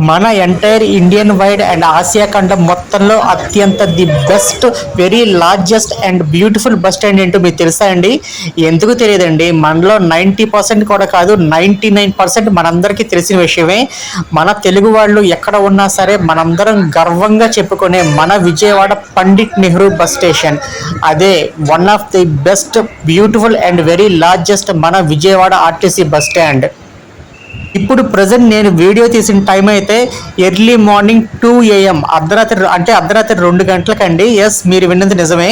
మన entire Indian wide and Asia ఖండం మొత్తంలో అత్యంత the best very largest and beautiful bus stand ఏంటో మీకు తెలుసా అండి? ఎందుకు తెలియదండి, మనలో 90% కూడా కాదు 99% మనందరికీ తెలిసిన విషయమే. మన తెలుగు వాళ్ళు ఎక్కడ ఉన్నా సరే మనందరం గర్వంగా చెప్పుకునే మన విజయవాడ పండిట్ నెహ్రూ బస్ స్టేషన్. అదే one of the best beautiful and very largest మన విజయవాడ ఆర్టీసీ బస్ స్టాండ్. ఇప్పుడు ప్రజెంట్ నేను వీడియో తీసిన టైం అయితే ఎర్లీ మార్నింగ్ 2 AM, అర్ధరాత్రి 2 గంటలకండి. ఎస్, మీరు విన్నది నిజమే.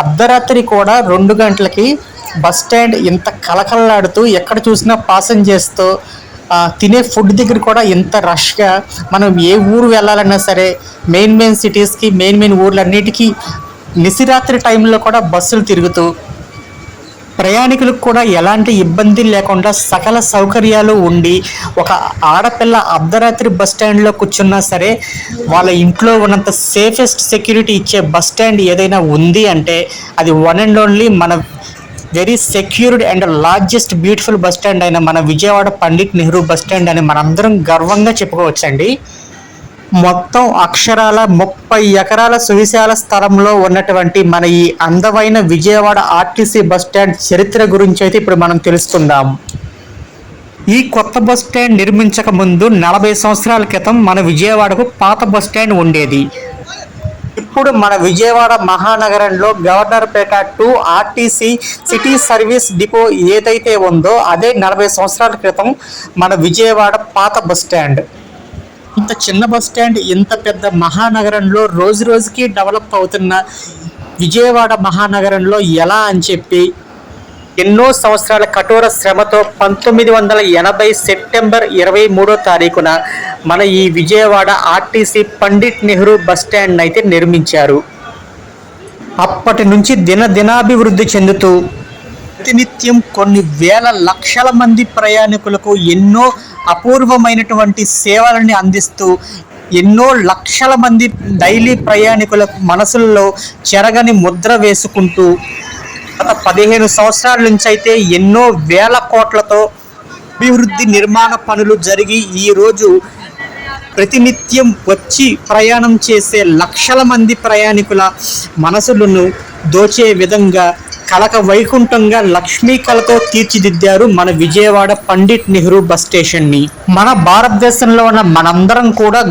అర్ధరాత్రి కూడా 2 గంటలకి బస్ స్టాండ్ ఇంత కలకలలాడుతూ ఎక్కడ చూసినా పాసెంజర్స్తో తినే ఫుడ్ దగ్గర కూడా ఇంత రష్గా, మనం ఏ ఊరు వెళ్ళాలన్నా సరే మెయిన్ సిటీస్కి మెయిన్ ఊర్లన్నిటికీ నిశిరాత్రి టైంలో కూడా బస్సులు తిరుగుతూ ప్రయాణికులకు కూడా ఎలాంటి ఇబ్బంది లేకుండా సకల సౌకర్యాలు ఉండి, ఒక ఆడపిల్ల అర్ధరాత్రి బస్ స్టాండ్లో కూర్చున్నా సరే వాళ్ళ ఇంట్లో ఉన్నంత సేఫెస్ట్ సెక్యూరిటీ ఇచ్చే బస్ స్టాండ్ ఏదైనా ఉంది అంటే అది వన్ అండ్ ఓన్లీ మన very secured and largest beautiful bus stand అయిన మన విజయవాడ పండిట్ నెహ్రూ బస్ స్టాండ్ అని మనందరం గర్వంగా చెప్పుకోవచ్చండి. మొత్తం అక్షరాల 30 ఎకరాల సువిశాల స్థలంలో ఉన్నటువంటి మన ఈ అందమైన విజయవాడ ఆర్టీసీ బస్ స్టాండ్ చరిత్ర గురించి అయితే ఇప్పుడు మనం తెలుసుకుందాం. ఈ కొత్త బస్ స్టాండ్ నిర్మించక ముందు 40 సంవత్సరాల క్రితం మన విజయవాడకు పాత బస్ స్టాండ్ ఉండేది. ఇప్పుడు మన విజయవాడ మహానగరంలో Governorpet to RTC city service depot ఏదైతే ఉందో అదే 40 సంవత్సరాల క్రితం మన విజయవాడ పాత బస్ స్టాండ్. ఇంత చిన్న బస్ స్టాండ్ ఇంత పెద్ద మహానగరంలో రోజు రోజుకి డెవలప్ అవుతున్న విజయవాడ మహానగరంలో ఎలా అని చెప్పి ఎన్నో సంవత్సరాల కఠోర శ్రమతో 1980 సెప్టెంబర్ 23వ తారీఖున మన ఈ Vijayawada RTC Pandit Nehru bus stand అయితే నిర్మించారు. అప్పటి నుంచి దినాభివృద్ధి చెందుతూ ప్రతినిత్యం కొన్ని వేల లక్షల మంది ప్రయాణికులకు ఎన్నో అపూర్వమైనటువంటి సేవలని అందిస్తూ ఎన్నో లక్షల మంది డైలీ ప్రయాణికుల మనసుల్లో చెరగని ముద్ర వేసుకుంటూ గత 15 సంవత్సరాల నుంచి అయితే ఎన్నో వేల కోట్లతో అభివృద్ధి నిర్మాణ పనులు జరిగి ఈరోజు ప్రతినిత్యం వచ్చి ప్రయాణం చేసే లక్షల మంది ప్రయాణికుల మనసులను దోచే విధంగా కలక వైకుంఠంగా లక్ష్మీ కళతో తీర్చిదిద్దారు మన విజయవాడ పండిట్ నెహ్రూ బస్ స్టేషన్ని. మన భారతదేశంలో ఉన్న మనందరం కూడా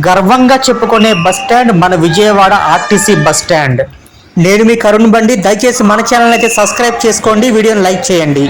గర్వంగా చెప్పుకునే బస్ స్టాండ్ మన విజయవాడ ఆర్టీసీ బస్ స్టాండ్. నేను మీ కరుణ్ బండి. దయచేసి మన ఛానల్ అయితే సబ్స్క్రైబ్ చేసుకోండి, వీడియోని లైక్ చేయండి.